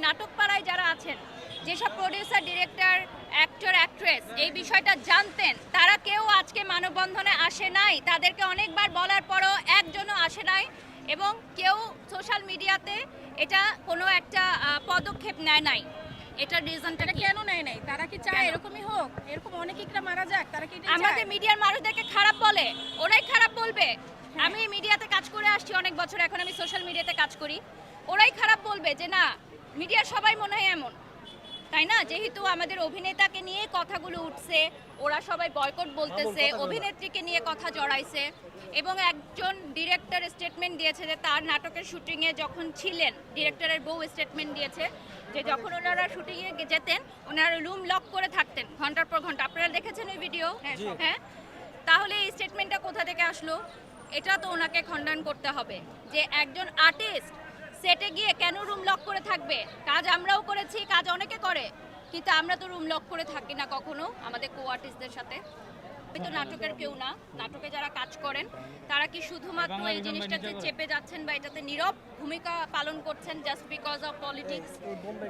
নাটকপাড়ায় যারা আছেন, যেসব প্রডিউসার, ডিরেক্টর, অ্যাক্টর, অ্যাক্ট্রেস এই বিষয়টা জানতেন, তারা কেউ আজকে মানববন্ধনে আসে নাই। তাদেরকে অনেকবার বলার পরও একজনও আসে নাই, এবং কেউ সোশ্যাল মিডিয়াতে এটা কোনো একটা পদক্ষেপ নেয় নাই। এটার রিজনটা কেন নেয় নাই? তারা কি চায় এরকমই হোক? এরকম অনেকেই মারা যাক? তারা কি আমাদের মিডিয়ার মানুষদেরকে খারাপ বলে? ওরাই খারাপ বলবে। আমি মিডিয়াতে কাজ করে আসছি অনেক বছর, এখন আমি সোশ্যাল মিডিয়াতে কাজ করি। ওরাই খারাপ বলবে যে না, মিডিয়ার সবাই মনে হয় এমন, তাই না? যেহেতু আমাদের অভিনেতাকে নিয়ে কথাগুলো উঠছে, ওরা সবাই বয়কট বলতেছে, অভিনেত্রীকে নিয়ে কথা জড়াইছে, এবং একজন ডিরেক্টর স্টেটমেন্ট দিয়েছে যে তার নাটকের শুটিংয়ে যখন ছিলেন, ডিরেক্টরের বউ স্টেটমেন্ট দিয়েছে যে যখন ওনারা শুটিংয়ে যেতেন, ওনারা রুম লক করে থাকতেন ঘন্টার পর ঘন্টা। আপনারা দেখেছেন ওই ভিডিও? হ্যাঁ। তাহলে এই স্টেটমেন্টটা কোথা থেকে আসলো? এটা তো ওনাকে খণ্ডন করতে হবে যে একজন আর্টিস্ট সেটে গিয়ে কেন রুম লক করে থাকবে? কাজ আমরাও করেছি, কাজ অনেকে করে, কিন্তু আমরা তো রুম লক করে থাকি না কখনো আমাদের কো আর্টিস্টদের সাথে। আমি তো নাটকের কেউ না। নাটকে যারা কাজ করেন তারা কি শুধুমাত্র এই জিনিসটাতে চেপে যাচ্ছেন বা এটাতে নীরব ভূমিকা পালন করছেন জাস্ট বিকজ অফ পলিটিক্স,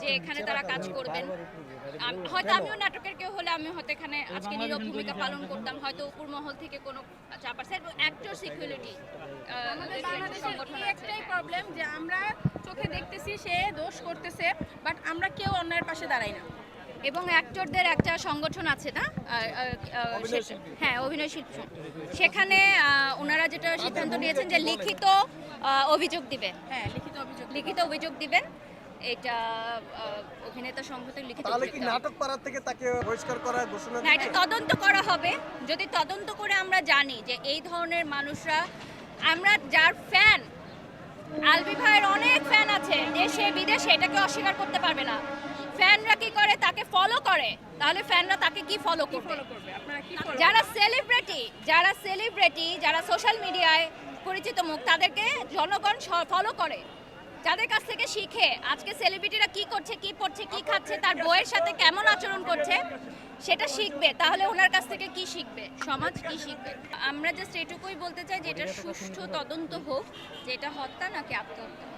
যে এখানে তারা কাজ করবেন? হয়তো আমিও নাটকের কেউ হলে আমি হয়তো এখানে আজকে নীরব ভূমিকা পালন করতাম, হয়তো উপর মহল থেকে কোনো চাপ আছে। অ্যাক্টর সিকিউরিটি আমাদের বাংলাদেশের একটাই প্রবলেম যে আমরা চোখে দেখতেছি সে দোষ করতেছে, বাট আমরা কেউ অন্যের পাশে দাঁড়াই না। এবং অ্যাক্টরদের একটা সংগঠন আছে না, হ্যাঁ, অভিনয় শিল্পী, সেখানে ওনারা যেটা সিদ্ধান্ত নিয়েছেন যে লিখিত অভিযোগ দিবে। হ্যাঁ, লিখিত অভিযোগ দিবেন। এটা অভিনেতা সংহতির লিখিত তাহলে কি নাটক পাড়া থেকে তাকে বহিষ্কার করার ঘোষণা না, এটা তদন্ত করা হবে। যদি তদন্ত করে আমরা জানি যে এই ধরনের মানুষরা, আমরা যার ফ্যান, আলবি ভাইয়ের অনেক ফ্যান আছে দেশে বিদেশে, এটাকে অস্বীকার করতে পারবে না। ফ্যানরা কি করে? তাকে ফলো করে। তাহলে ফ্যানরা তাকে কি ফলো করবে? যারা সেলিব্রিটি, যারা সোশ্যাল মিডিয়ায় পরিচিত মুখ, তাদেরকে জনগণ ফলো করে, যাদের কাছ থেকে শিখে। আজকে সেলিব্রিটিরা কি করছে, কি পড়ছে, কি খাচ্ছে, তার বইয়ের সাথে কেমন আচরণ করছে, সেটা শিখবে। তাহলে ওনার কাছ থেকে কি শিখবে? সমাজ কি শিখবে? আমরা জাস্ট এটুকুই বলতে চাই যে এটা সুষ্ঠু তদন্ত হোক, যে এটা হত্যা নাকি আত্মহত্যা।